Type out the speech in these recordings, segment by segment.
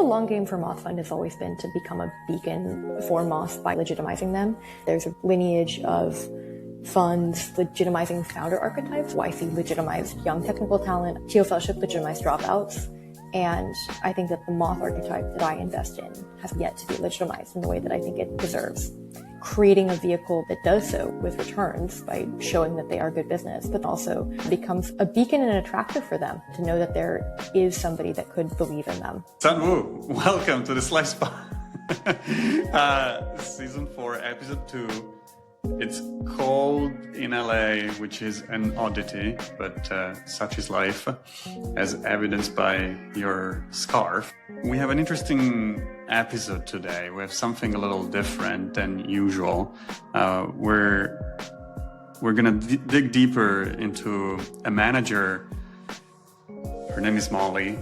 long game for Moth Fund has always been to become a beacon for moths by legitimizing them. There's a lineage of funds legitimizing founder archetypes. YC legitimized young technical talent, Thiel Fellowship legitimized dropouts. And I think that the moth archetype that I invest in has yet to be legitimized in the way that I think it deserves. Creating a vehicle that does so with returns by showing that they are good business, but also becomes a beacon and an attractor for them to know that there is somebody that could believe in them. Sanwoo, welcome to the Slice Pod. Season 4, episode 2. It's cold in LA, which is an oddity, but such is life, as evidenced by your scarf. We have an interesting episode today. We have something a little different than usual. We're gonna dig deeper into a manager. Her name is Molly,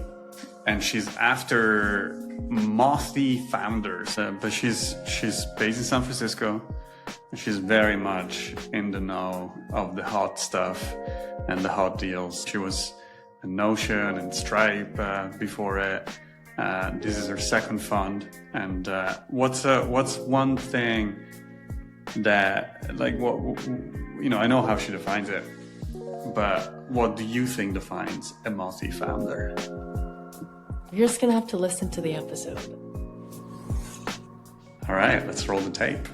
and she's after mothy founders, but she's based in San Francisco. She's very much in the know of the hot stuff and the hot deals. She was at Notion and Stripe before it. This is her second fund. And what's one thing that, like, what, you know, I know how she defines it, but what do you think defines a mothy founder? You're just gonna have to listen to the episode. All right, let's roll the tape.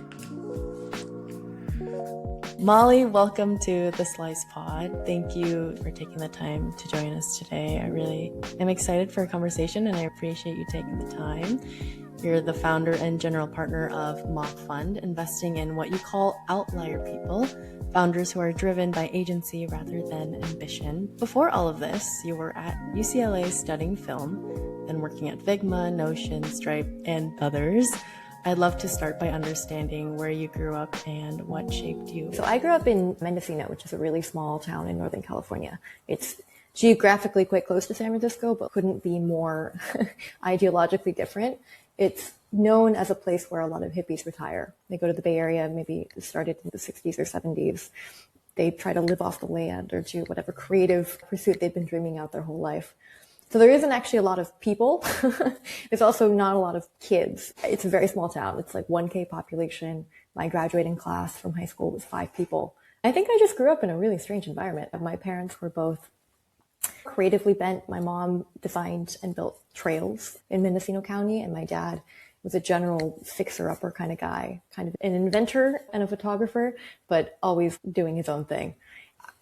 Molly, welcome to the Slice Pod. Thank you for taking the time to join us today. I really am excited for a conversation and I appreciate you taking the time. You're the founder and general partner of Moth Fund, investing in what you call outlier people, founders who are driven by agency rather than ambition. Before all of this, you were at UCLA studying film and working at Figma, Notion, Stripe, and others. I'd love to start by understanding where you grew up and what shaped you. So I grew up in Mendocino, which is a really small town in Northern California. It's geographically quite close to San Francisco, but couldn't be more ideologically different. It's known as a place where a lot of hippies retire. They go to the Bay Area, maybe it started in the 60s or 70s. They try to live off the land or do whatever creative pursuit they've been dreaming out their whole life. So there isn't actually a lot of people. There's also not a lot of kids. It's a very small town. It's like 1K population. My graduating class from high school was 5 people. I think I just grew up in a really strange environment. My parents were both creatively bent. My mom designed and built trails in Mendocino County, and my dad was a general fixer-upper kind of guy, kind of an inventor and a photographer, but always doing his own thing.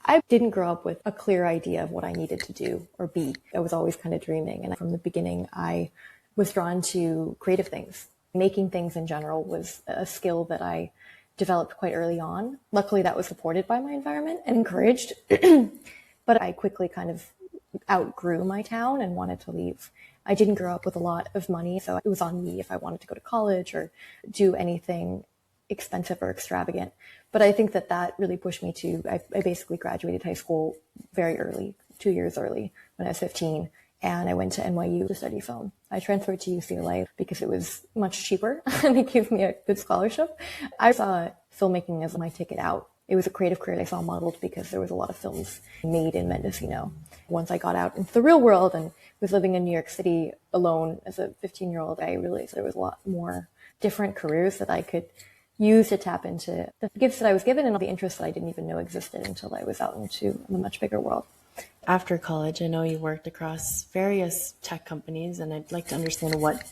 I didn't grow up with a clear idea of what I needed to do or be. I was always kind of dreaming. And from the beginning, I was drawn to creative things. Making things in general was a skill that I developed quite early on. Luckily, that was supported by my environment and encouraged. But I quickly kind of outgrew my town and wanted to leave. I didn't grow up with a lot of money, so it was on me if I wanted to go to college or do anything expensive or extravagant. But I think that really pushed me to, I basically graduated high school very early, 2 years early when I was 15. And I went to NYU to study film. I transferred to UCLA because it was much cheaper and they gave me a good scholarship. I saw filmmaking as my ticket out. It was a creative career I saw modeled because there was a lot of films made in Mendocino. Once I got out into the real world and was living in New York City alone as a 15-year-old, I realized there was a lot more different careers that I could use to tap into the gifts that I was given and all the interests that I didn't even know existed until I was out into a much bigger world. After college, I know you worked across various tech companies, and I'd like to understand what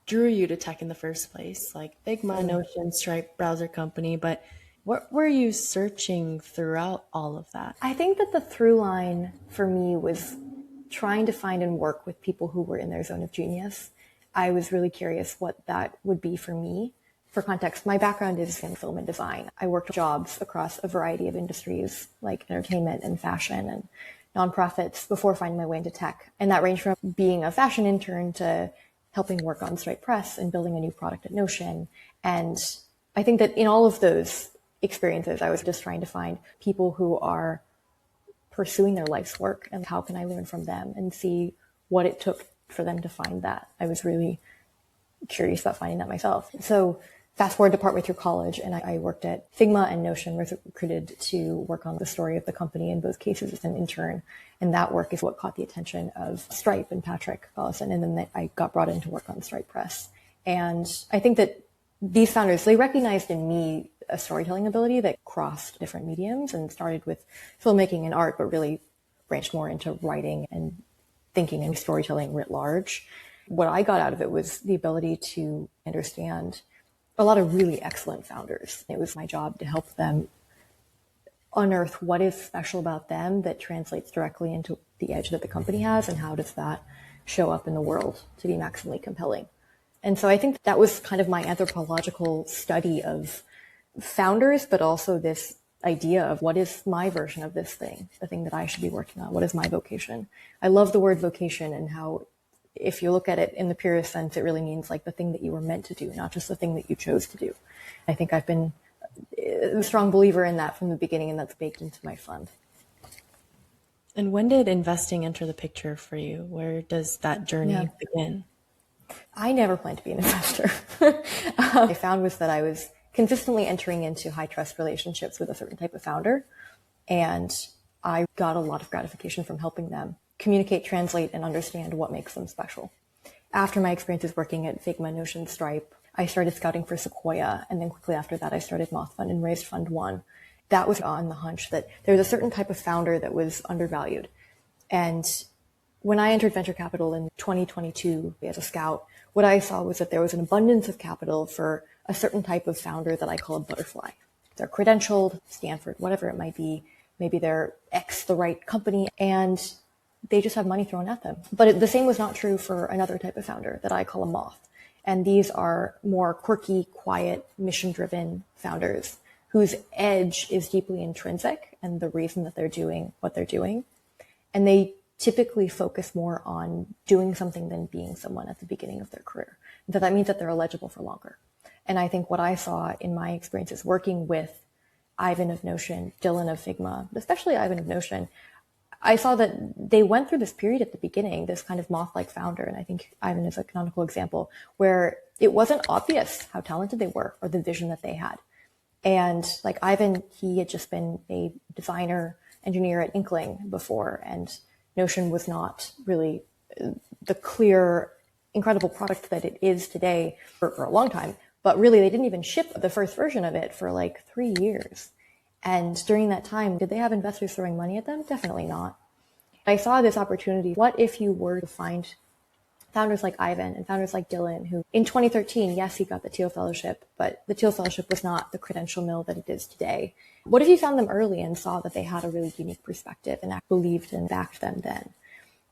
drew you to tech in the first place, like Figma, Notion, Stripe, browser company, but what were you searching throughout all of that? I think that the through line for me was trying to find and work with people who were in their zone of genius. I was really curious what that would be for me. For context, my background is in film and design. I worked jobs across a variety of industries like entertainment and fashion and nonprofits before finding my way into tech. And that ranged from being a fashion intern to helping work on Stripe Press and building a new product at Notion. And I think that in all of those experiences, I was just trying to find people who are pursuing their life's work and how can I learn from them and see what it took for them to find that. I was really curious about finding that myself. So fast forward to partway through college, and I worked at Figma and Notion, was recruited to work on the story of the company in both cases as an intern. And that work is what caught the attention of Stripe and Patrick Collison. And then I got brought in to work on Stripe Press. And I think that these founders, they recognized in me a storytelling ability that crossed different mediums and started with filmmaking and art, but really branched more into writing and thinking and storytelling writ large. What I got out of it was the ability to understand a lot of really excellent founders. It was my job to help them unearth what is special about them that translates directly into the edge that the company has, and how does that show up in the world to be maximally compelling. And so I think that was kind of my anthropological study of founders, but also this idea of what is my version of this thing, the thing that I should be working on. What is my vocation? I love the word vocation, and how if you look at it in the purest sense, it really means like the thing that you were meant to do, not just the thing that you chose to do. I think I've been a strong believer in that from the beginning, and that's baked into my fund. And when did investing enter the picture for you? Where does that journey begin? I never planned to be an investor. What I found was that I was consistently entering into high trust relationships with a certain type of founder, and I got a lot of gratification from helping them communicate, translate, and understand what makes them special. After my experiences working at Figma, Notion, Stripe, I started scouting for Sequoia, and then quickly after that, I started Moth Fund and raised Fund 1. That was on the hunch that there was a certain type of founder that was undervalued. And when I entered venture capital in 2022 as a scout, what I saw was that there was an abundance of capital for a certain type of founder that I call a butterfly. They're credentialed, Stanford, whatever it might be. Maybe they're the right company, and they just have money thrown at them. But the same was not true for another type of founder that I call a moth. And these are more quirky, quiet, mission-driven founders whose edge is deeply intrinsic and the reason that they're doing what they're doing. And they typically focus more on doing something than being someone at the beginning of their career. And so that means that they're eligible for longer. And I think what I saw in my experiences working with Ivan of Notion, Dylan of Figma, especially Ivan of Notion, I saw that they went through this period at the beginning, this kind of moth-like founder, and I think Ivan is a canonical example, where it wasn't obvious how talented they were or the vision that they had. And like Ivan, he had just been a designer, engineer at Inkling before, and Notion was not really the clear, incredible product that it is today for a long time. But really, they didn't even ship the first version of it for like 3 years. And during that time, did they have investors throwing money at them? Definitely not. I saw this opportunity. What if you were to find founders like Ivan and founders like Dylan, who in 2013, yes, he got the Thiel Fellowship, but the Thiel Fellowship was not the credential mill that it is today. What if you found them early and saw that they had a really unique perspective and believed and backed them then?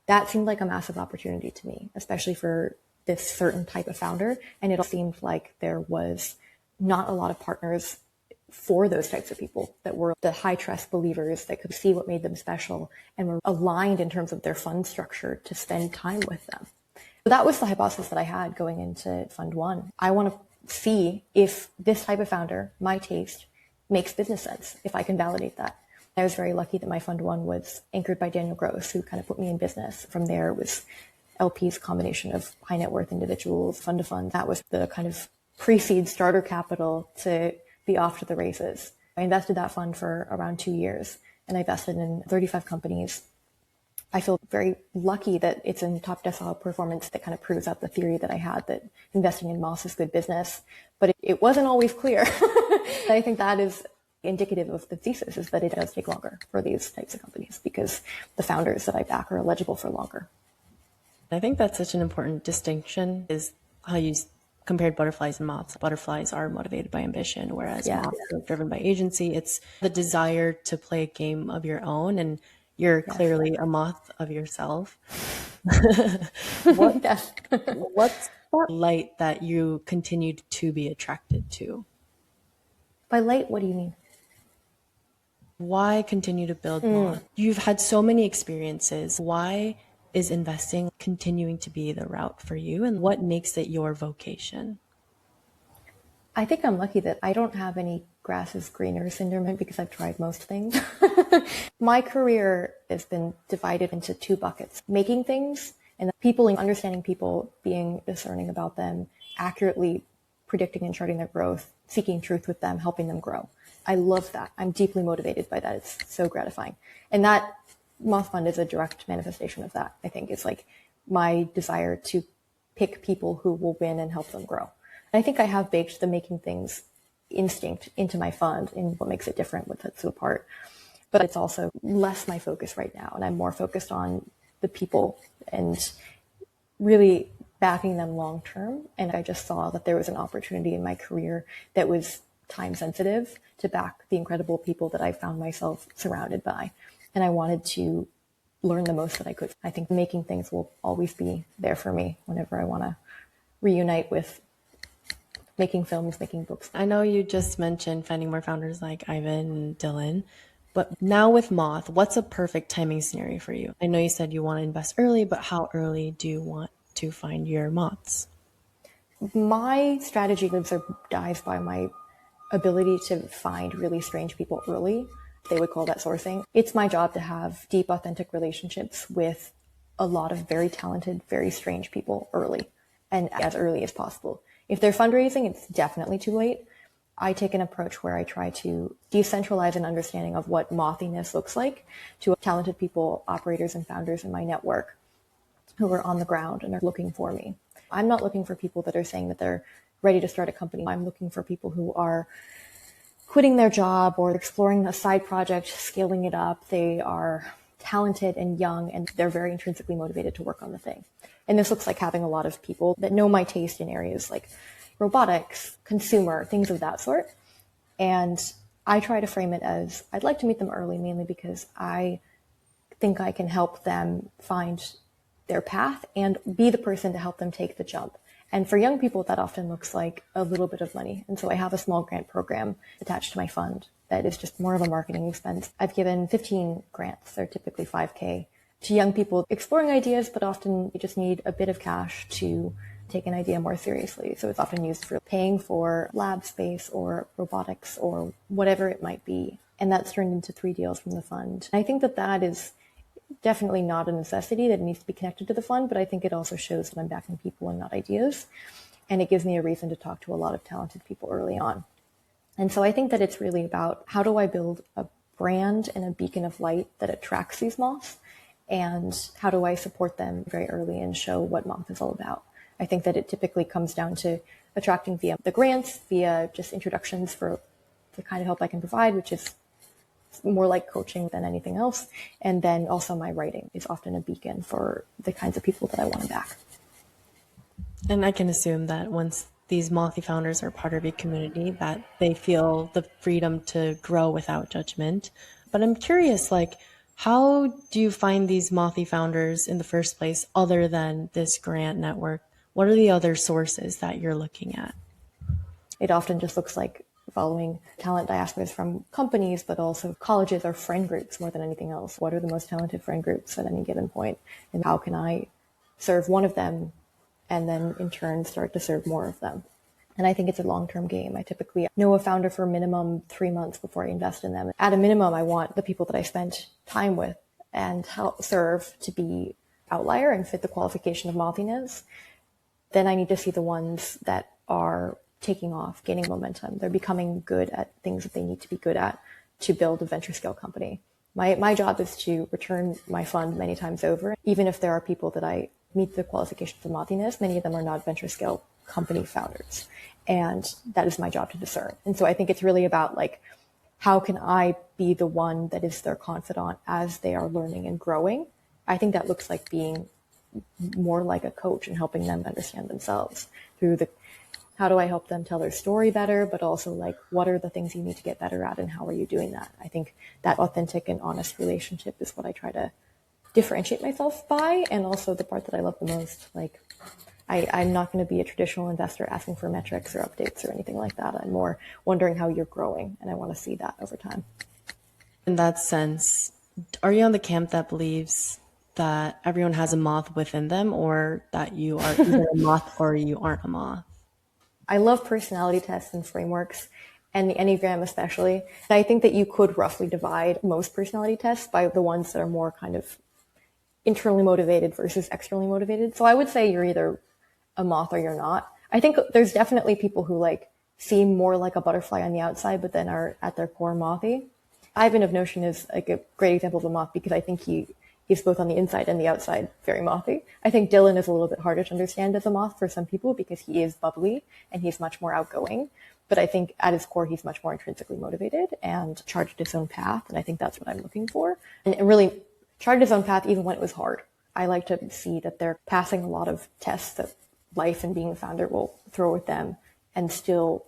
That seemed like a massive opportunity to me, especially for this certain type of founder. And it seemed like there was not a lot of partners for those types of people that were the high trust believers that could see what made them special and were aligned in terms of their fund structure to spend time with them. So that was the hypothesis that I had going into Fund 1. I want to see if this type of founder, my taste, makes business sense, if I can validate that. I was very lucky that my Fund 1 was anchored by Daniel Gross, who kind of put me in business. From there, it was LP's combination of high net worth individuals, fund to fund. That was the kind of pre-seed starter capital to be off to the races. I invested that fund for around 2 years, and I invested in 35 companies. I feel very lucky that it's in top decile performance that kind of proves out the theory that I had that investing in Moths is good business, but it wasn't always clear. I think that is indicative of the thesis, is that it does take longer for these types of companies because the founders that I back are eligible for longer. I think that's such an important distinction, is how you compared butterflies and moths. Butterflies are motivated by ambition, whereas moths are driven by agency. It's the desire to play a game of your own, and you're clearly a moth of yourself. What's that light that you continued to be attracted to? By light, what do you mean? Why continue to build Moth? You've had so many experiences. Why is investing continuing to be the route for you, and what makes it your vocation? I think I'm lucky that I don't have any grass is greener syndrome because I've tried most things. My career has been divided into two buckets: making things and people, understanding people, being discerning about them, accurately predicting and charting their growth, seeking truth with them, helping them grow. I love that. I'm deeply motivated by that. It's so gratifying. And that Moth Fund is a direct manifestation of that. I think it's like my desire to pick people who will win and help them grow. And I think I have baked the making things instinct into my fund and what makes it different, what sets it apart. But it's also less my focus right now. And I'm more focused on the people and really backing them long term. And I just saw that there was an opportunity in my career that was time sensitive to back the incredible people that I found myself surrounded by. And I wanted to learn the most that I could. I think making things will always be there for me whenever I want to reunite with making films, making books. I know you just mentioned finding more founders like Ivan and Dylan, but now with Moth, what's a perfect timing scenario for you? I know you said you want to invest early, but how early do you want to find your moths? My strategy lives or dies by my ability to find really strange people early. They would call that sourcing. It's my job to have deep, authentic relationships with a lot of very talented, very strange people early and as early as possible. If they're fundraising, it's definitely too late. I take an approach where I try to decentralize an understanding of what mothiness looks like to talented people, operators, and founders in my network who are on the ground and are looking for me. I'm not looking for people that are saying that they're ready to start a company. I'm looking for people who are quitting their job or exploring a side project, scaling it up. They are talented and young, and they're very intrinsically motivated to work on the thing. And this looks like having a lot of people that know my taste in areas like robotics, consumer, things of that sort. And I try to frame it as I'd like to meet them early, mainly because I think I can help them find their path and be the person to help them take the jump. And for young people, that often looks like a little bit of money. And so I have a small grant program attached to my fund that is just more of a marketing expense. I've given 15 grants. They're typically $5,000 to young people exploring ideas, but often you just need a bit of cash to take an idea more seriously. So it's often used for paying for lab space or robotics or whatever it might be. And that's turned into 3 deals from the fund. I think that that is definitely not a necessity that it needs to be connected to the fund, but I think it also shows that I'm backing people and not ideas. And it gives me a reason to talk to a lot of talented people early on. And so I think that it's really about how do I build a brand and a beacon of light that attracts these moths, and how do I support them very early and show what Moth is all about. I think that it typically comes down to attracting via the grants, via just introductions for the kind of help I can provide, which is more like coaching than anything else. And then also my writing is often a beacon for the kinds of people that I want to back. And I can assume that once these Mothy founders are part of your community, that they feel the freedom to grow without judgment. But I'm curious, like, how do you find these Mothy founders in the first place, other than this grant network? What are the other sources that you're looking at? It often just looks like following talent diasporas from companies, but also colleges or friend groups more than anything else. What are the most talented friend groups at any given point? And how can I serve one of them and then in turn start to serve more of them? And I think it's a long-term game. I typically know a founder for minimum 3 months before I invest in them. At a minimum, I want the people that I spent time with and help serve to be outlier and fit the qualification of mothiness. Then I need to see the ones that are taking off, gaining momentum. They're becoming good at things that they need to be good at to build a venture scale company. My job is to return my fund many times over. Even if there are people that I meet the qualifications of mothiness, many of them are not venture scale company founders. And that is my job to discern. And so I think it's really about like, how can I be the one that is their confidant as they are learning and growing? I think that looks like being more like a coach and helping them understand themselves through the, how do I help them tell their story better, but also like, what are the things you need to get better at and how are you doing that? I think that authentic and honest relationship is what I try to differentiate myself by. And also the part that I love the most, like I'm not going to be a traditional investor asking for metrics or updates or anything like that. I'm more wondering how you're growing, and I want to see that over time. In that sense, are you on the camp that believes that everyone has a moth within them, or that you are either a moth or you aren't a moth? I love personality tests and frameworks, and the Enneagram especially. I think that you could roughly divide most personality tests by the ones that are more kind of internally motivated versus externally motivated. So I would say you're either a moth or you're not. I think there's definitely people who like seem more like a butterfly on the outside, but then are at their core mothy. Ivan of Notion is like a great example of a moth because I think he's both on the inside and the outside very mothy. I think Dylan is a little bit harder to understand as a moth for some people because he is bubbly and he's much more outgoing. But I think at his core, he's much more intrinsically motivated and charted his own path. And I think that's what I'm looking for. And really charted his own path even when it was hard. I like to see that they're passing a lot of tests that life and being a founder will throw at them and still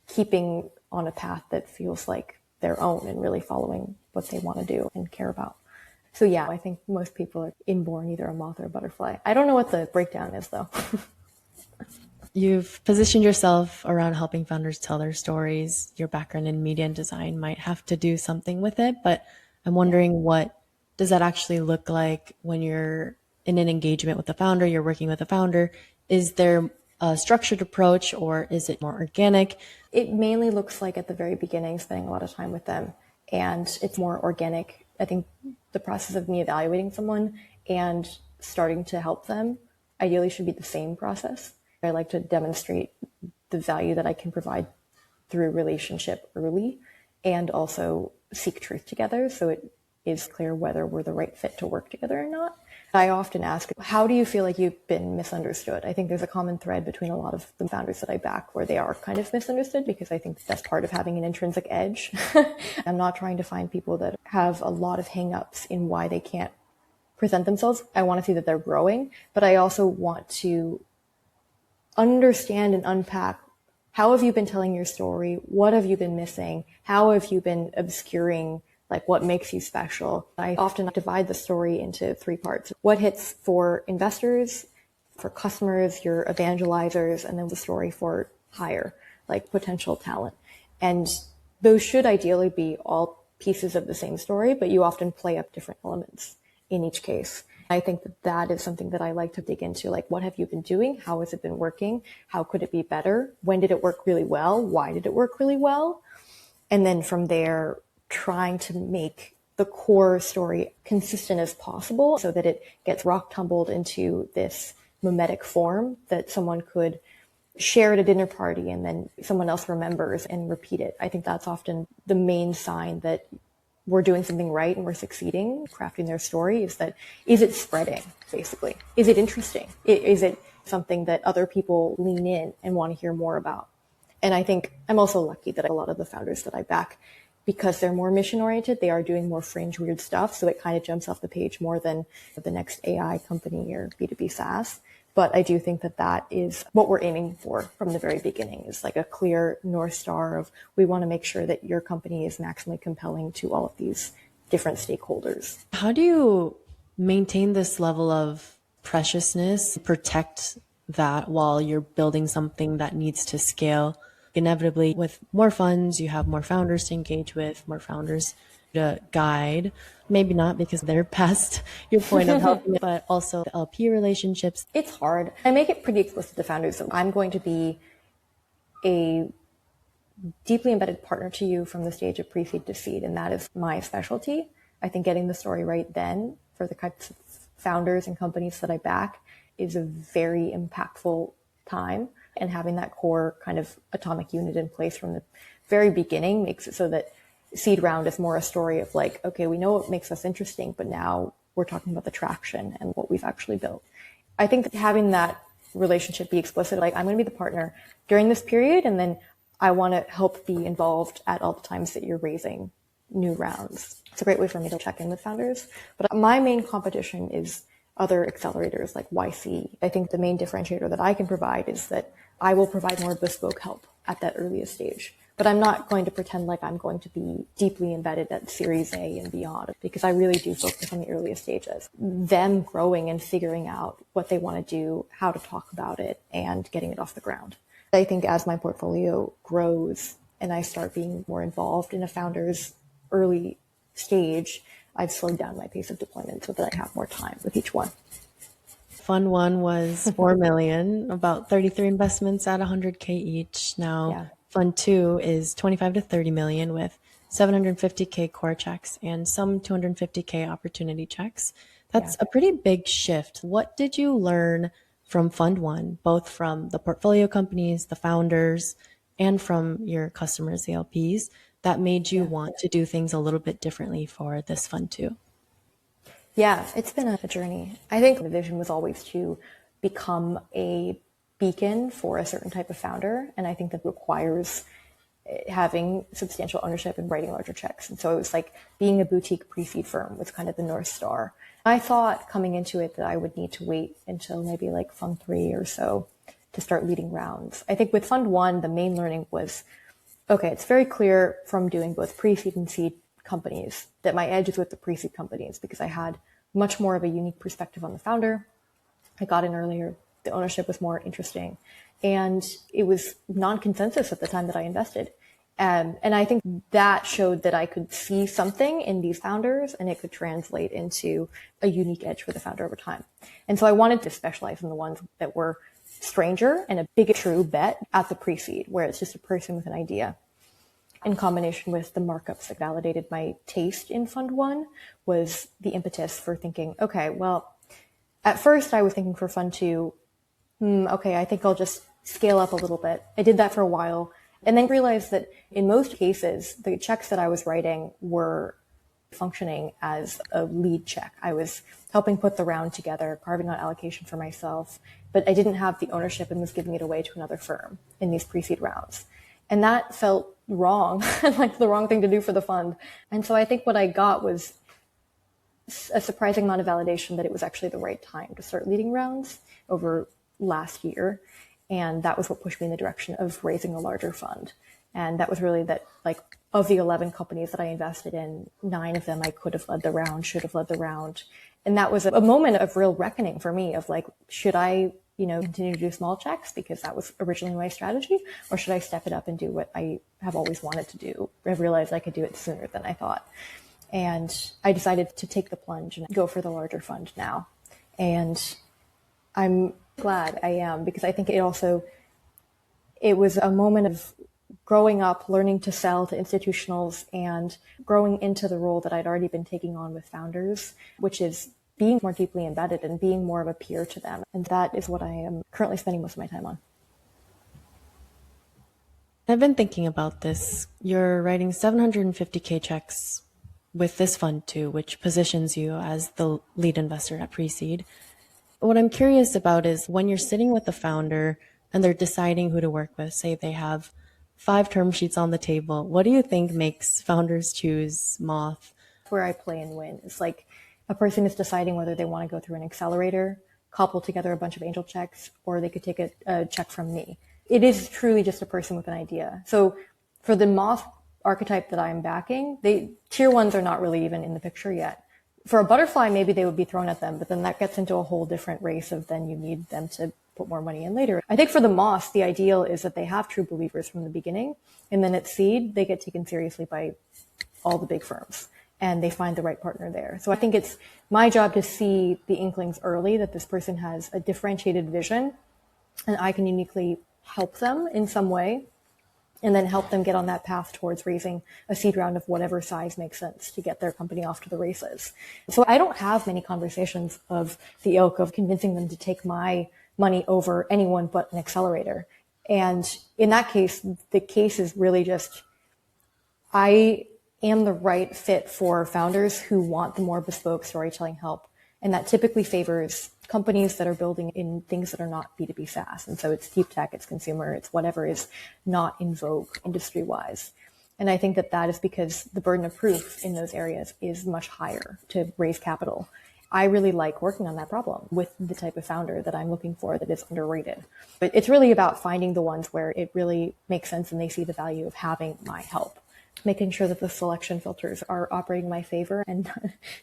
keeping on a path that feels like their own and really following what they want to do and care about. So yeah, I think most people are inborn either a moth or a butterfly. I don't know what the breakdown is though. You've positioned yourself around helping founders tell their stories. Your background in media and design might have to do something with it, but I'm wondering what does that actually look like when you're in an engagement with the founder, you're working with a founder? Is there a structured approach or is it more organic? It mainly looks like at the very beginning, spending a lot of time with them, and it's more organic. I think the process of me evaluating someone and starting to help them ideally should be the same process. I like to demonstrate the value that I can provide through relationship early and also seek truth together so it is clear whether we're the right fit to work together or not. I often ask, how do you feel like you've been misunderstood? I think there's a common thread between a lot of the founders that I back where they are kind of misunderstood because I think that's part of having an intrinsic edge. I'm not trying to find people that have a lot of hangups in why they can't present themselves. I want to see that they're growing, but I also want to understand and unpack how have you been telling your story? What have you been missing? How have you been obscuring like what makes you special? I often divide the story into three parts. What hits for investors, for customers, your evangelizers, and then the story for hire, like potential talent. And those should ideally be all pieces of the same story, but you often play up different elements in each case. I think that that is something that I like to dig into, like what have you been doing? How has it been working? How could it be better? When did it work really well? Why did it work really well? And then from there, trying to make the core story consistent as possible so that it gets rock tumbled into this mimetic form that someone could share at a dinner party and then someone else remembers and repeat it. I think that's often the main sign that we're doing something right and we're succeeding, crafting their story is it spreading, basically? Is it interesting? Is it something that other people lean in and want to hear more about? And I think I'm also lucky that a lot of the founders that I back, because they're more mission oriented, they are doing more fringe weird stuff. So it kind of jumps off the page more than the next AI company or B2B SaaS. But I do think that that is what we're aiming for from the very beginning, is like a clear North Star of we want to make sure that your company is maximally compelling to all of these different stakeholders. How do you maintain this level of preciousness, protect that while you're building something that needs to scale? Inevitably, with more funds, you have more founders to engage with, more founders to guide. Maybe not because they're past your point of helping, but also the LP relationships. It's hard. I make it pretty explicit to founders. So I'm going to be a deeply embedded partner to you from the stage of pre-seed to seed, and that is my specialty. I think getting the story right then for the types of founders and companies that I back is a very impactful time. And having that core kind of atomic unit in place from the very beginning makes it so that seed round is more a story of like, okay, we know what makes us interesting, but now we're talking about the traction and what we've actually built. I think that having that relationship be explicit, like I'm going to be the partner during this period, and then I want to help be involved at all the times that you're raising new rounds. It's a great way for me to check in with founders. But my main competition is other accelerators like YC. I think the main differentiator that I can provide is that I will provide more bespoke help at that earliest stage. But I'm not going to pretend like I'm going to be deeply embedded at Series A and beyond, because I really do focus on the earliest stages. Them growing and figuring out what they want to do, how to talk about it, and getting it off the ground. I think as my portfolio grows and I start being more involved in a founder's early stage, I've slowed down my pace of deployment so that I have more time with each one. Fund one was 4 million, about 33 investments at 100K each. Now, Fund two is 25 to 30 million with 750K core checks and some 250K opportunity checks. That's a pretty big shift. What did you learn from Fund One, both from the portfolio companies, the founders, and from your customers, the LPs, that made you want to do things a little bit differently for this fund too? Yeah, it's been a journey. I think the vision was always to become a beacon for a certain type of founder. And I think that requires having substantial ownership and writing larger checks. And so it was like being a boutique pre-seed firm was kind of the North Star. I thought coming into it that I would need to wait until maybe like Fund 3 or so to start leading rounds. I think with Fund 1, the main learning was, okay, it's very clear from doing both pre-seed and seed companies that my edge is with the pre-seed companies because I had much more of a unique perspective on the founder. I got in earlier. The ownership was more interesting. And it was non-consensus at the time that I invested. And I think that showed that I could see something in these founders and it could translate into a unique edge for the founder over time. And so I wanted to specialize in the ones that were stranger and a big true bet at the pre-seed, where it's just a person with an idea. In combination with the markups that validated my taste in Fund 1 was the impetus for thinking, okay, well, at first I was thinking for Fund 2, okay, I think I'll just scale up a little bit. I did that for a while and then realized that in most cases, the checks that I was writing were functioning as a lead check. I was helping put the round together, carving out allocation for myself, but I didn't have the ownership and was giving it away to another firm in these pre-seed rounds. And that felt wrong, like the wrong thing to do for the fund. And so I think what I got was a surprising amount of validation that it was actually the right time to start leading rounds over last year. And that was what pushed me in the direction of raising a larger fund. And that was really that, like, of the 11 companies that I invested in, 9 of them I could have led the round, should have led the round. And that was a moment of real reckoning for me of like, should I, continue to do small checks because that was originally my strategy, or should I step it up and do what I have always wanted to do? I've realized I could do it sooner than I thought. And I decided to take the plunge and go for the larger fund now. And I'm glad I am, because I think it was a moment of growing up, learning to sell to institutionals and growing into the role that I'd already been taking on with founders, which is being more deeply embedded and being more of a peer to them. And that is what I am currently spending most of my time on. I've been thinking about this. You're writing 750K checks with this fund too, which positions you as the lead investor at pre-seed. What I'm curious about is when you're sitting with the founder and they're deciding who to work with, say they have 5 term sheets on the table, what do you think makes founders choose Moth? Where I play and win. It's like a person is deciding whether they want to go through an accelerator, cobble together a bunch of angel checks, or they could take a check from me. It is truly just a person with an idea. So for the Moth archetype that I'm backing, tier 1s are not really even in the picture yet. For a butterfly, maybe they would be thrown at them, but then that gets into a whole different race of then you need them to put more money in later. I think for the Moths, the ideal is that they have true believers from the beginning, and then at seed, they get taken seriously by all the big firms, and they find the right partner there. So I think it's my job to see the inklings early that this person has a differentiated vision, and I can uniquely help them in some way, and then help them get on that path towards raising a seed round of whatever size makes sense to get their company off to the races. So I don't have many conversations of the ilk of convincing them to take my money over anyone but an accelerator. And in that case, the case is really just, I am the right fit for founders who want the more bespoke storytelling help. And that typically favors companies that are building in things that are not B2B SaaS. And so it's deep tech, it's consumer, it's whatever is not in vogue industry-wise. And I think that is because the burden of proof in those areas is much higher to raise capital. I really like working on that problem with the type of founder that I'm looking for that is underrated. But it's really about finding the ones where it really makes sense and they see the value of having my help. Making sure that the selection filters are operating in my favor and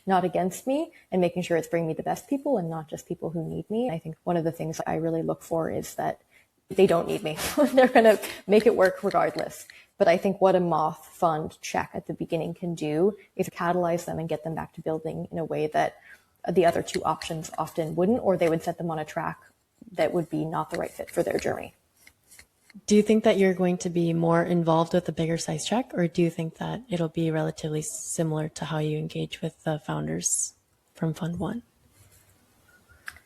not against me, and making sure it's bringing me the best people and not just people who need me. I think one of the things I really look for is that they don't need me. They're going to make it work regardless. But I think what a Moth fund check at the beginning can do is catalyze them and get them back to building in a way that the other 2 options often wouldn't, or they would set them on a track that would be not the right fit for their journey. Do you think that you're going to be more involved with a bigger size check, or do you think that it'll be relatively similar to how you engage with the founders from Fund 1?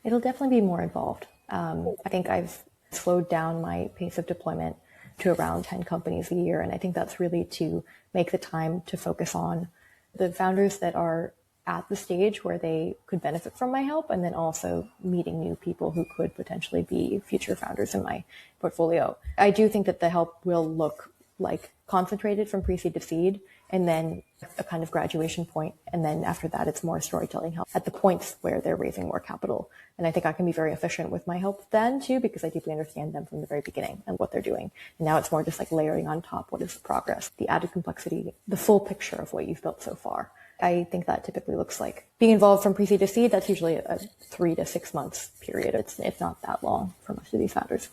It'll definitely be more involved. I think I've slowed down my pace of deployment to around 10 companies a year. And I think that's really to make the time to focus on the founders that are at the stage where they could benefit from my help, and then also meeting new people who could potentially be future founders in my portfolio. I do think that the help will look like concentrated from pre-seed to seed, and then a kind of graduation point. And then after that, it's more storytelling help at the points where they're raising more capital. And I think I can be very efficient with my help then too, because I deeply understand them from the very beginning and what they're doing. And now it's more just like layering on top what is the progress, the added complexity, the full picture of what you've built so far. I think that typically looks like being involved from pre-seed to seed. That's usually a 3 to 6 months period. It's not that long for most of these founders.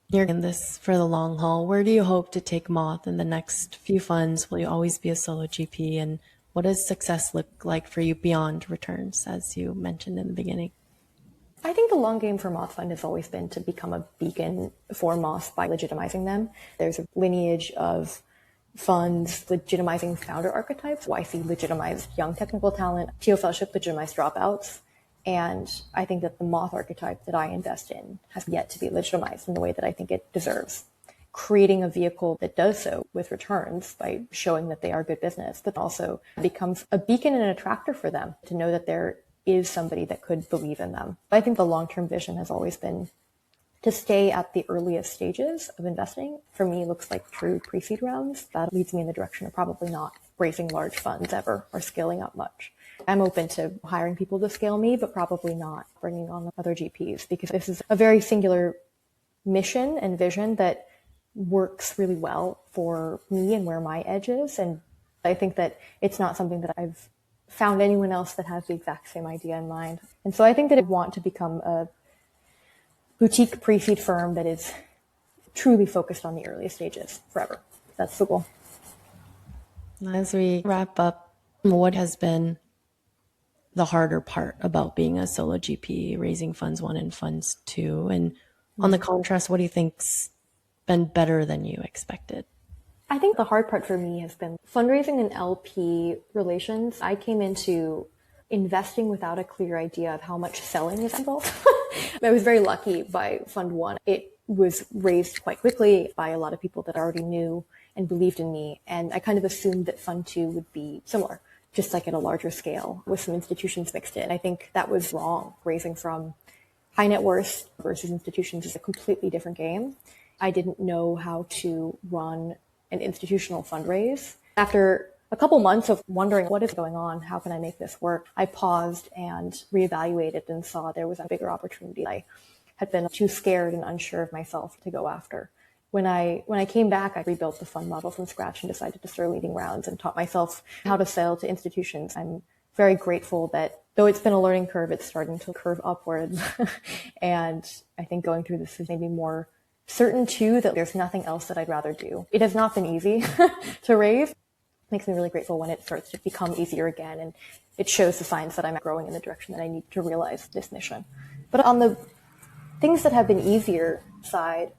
You're in this for the long haul. Where do you hope to take Moth in the next few funds? Will you always be a solo GP? And what does success look like for you beyond returns, as you mentioned in the beginning? I think the long game for Moth Fund has always been to become a beacon for moths by legitimizing them. There's a lineage of funds legitimizing founder archetypes. YC legitimized young technical talent, Thiel Fellowship legitimized dropouts. And I think that the moth archetype that I invest in has yet to be legitimized in the way that I think it deserves. Creating a vehicle that does so with returns by showing that they are good business, but also becomes a beacon and an attractor for them to know that there is somebody that could believe in them. I think the long-term vision has always been to stay at the earliest stages of investing. For me, looks like true pre-seed rounds. That leads me in the direction of probably not raising large funds ever or scaling up much. I'm open to hiring people to scale me, but probably not bringing on other GPs, because this is a very singular mission and vision that works really well for me and where my edge is. And I think that it's not something that I've found anyone else that has the exact same idea in mind. And so I think that I want to become a boutique pre-seed firm that is truly focused on the earliest stages forever. That's the goal. As we wrap up, what has been the harder part about being a solo GP, raising funds 1 and funds 2? And on the contrast, what do you think's been better than you expected? I think the hard part for me has been fundraising and LP relations. I came into investing without a clear idea of how much selling is involved. I was very lucky by Fund 1. It was raised quite quickly by a lot of people that already knew and believed in me. And I kind of assumed that Fund 2 would be similar, just like at a larger scale with some institutions mixed in. I think that was wrong. Raising from high net worth versus institutions is a completely different game. I didn't know how to run an institutional fundraise. After a couple months of wondering what is going on, how can I make this work, I paused and reevaluated and saw there was a bigger opportunity I had been too scared and unsure of myself to go after. When I came back, I rebuilt the fund model from scratch and decided to start leading rounds and taught myself how to sell to institutions. I'm very grateful that though it's been a learning curve, it's starting to curve upwards. And I think going through this has made me more certain too that there's nothing else that I'd rather do. It has not been easy to raise. It makes me really grateful when it starts to become easier again. And it shows the signs that I'm growing in the direction that I need to realize this mission. But on the things that have been easier side,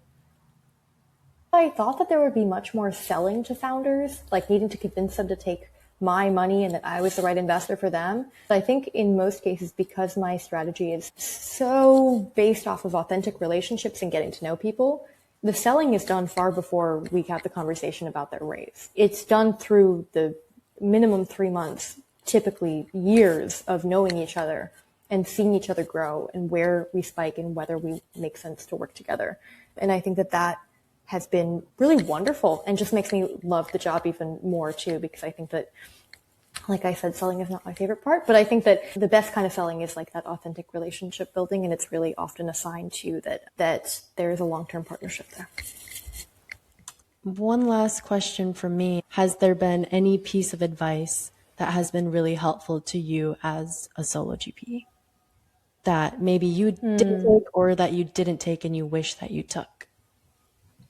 I thought that there would be much more selling to founders, like needing to convince them to take my money and that I was the right investor for them. But I think in most cases, because my strategy is so based off of authentic relationships and getting to know people, the selling is done far before we have the conversation about their raise. It's done through the minimum 3 months, typically years of knowing each other and seeing each other grow and where we spike and whether we make sense to work together. And I think that that has been really wonderful and just makes me love the job even more too, because I think that, like I said, selling is not my favorite part, but I think that the best kind of selling is like that authentic relationship building. And it's really often a sign too that there is a long-term partnership there. One last question for me. Has there been any piece of advice that has been really helpful to you as a solo GP that maybe you didn't take or that you didn't take and you wish that you took?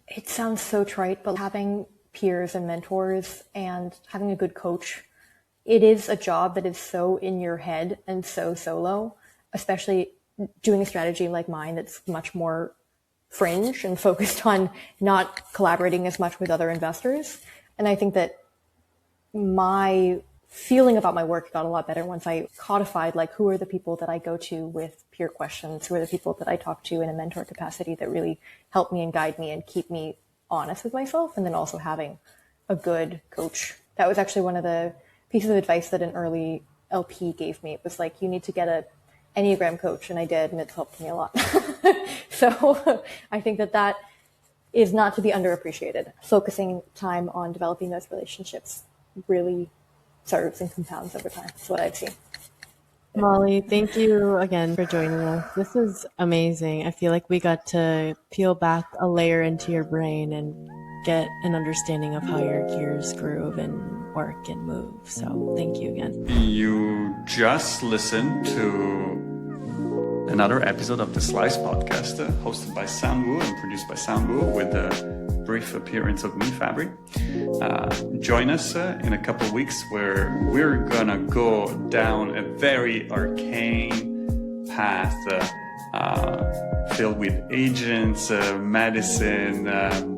It sounds so trite, but having peers and mentors and having a good coach, it is a job that is so in your head and so solo, especially doing a strategy like mine that's much more fringe and focused on not collaborating as much with other investors. And I think that my feeling about my work got a lot better once I codified, like, who are the people that I go to with peer questions, who are the people that I talk to in a mentor capacity that really help me and guide me and keep me honest with myself. And then also having a good coach. That was actually one of the pieces of advice that an early LP gave me. It was like, you need to get a Enneagram coach. And I did, and it's helped me a lot. So I think that is not to be underappreciated. Focusing time on developing those relationships really serves and compounds over time. That's what I've seen. Molly, thank you again for joining us. This is amazing. I feel like we got to peel back a layer into your brain and get an understanding of how your gears groove and work and move. So thank you again. You just listened to another episode of the Slice podcast, hosted by Soundwoo and produced by Soundwoo, with a brief appearance of me, Fabry. Join us in a couple of weeks, where we're gonna go down a very arcane path filled with agents, medicine,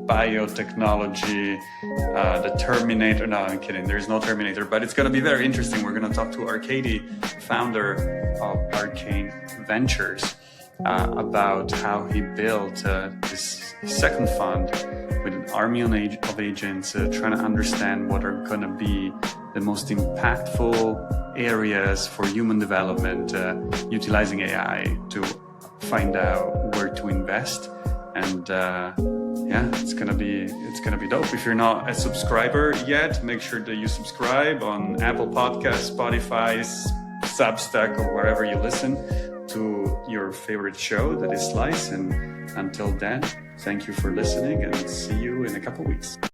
biotechnology, the Terminator. No, I'm kidding. There's no Terminator, but it's going to be very interesting. We're going to talk to Arkady, founder of Arcane Ventures, about how he built this second fund with an army of agents, trying to understand what are going to be the most impactful areas for human development, utilizing AI to find out where to invest. And yeah, it's gonna be dope. If you're not a subscriber yet, make sure that you subscribe on Apple Podcasts, Spotify, Substack, or wherever you listen to your favorite show, that is Slice. And until then, thank you for listening, and see you in a couple weeks.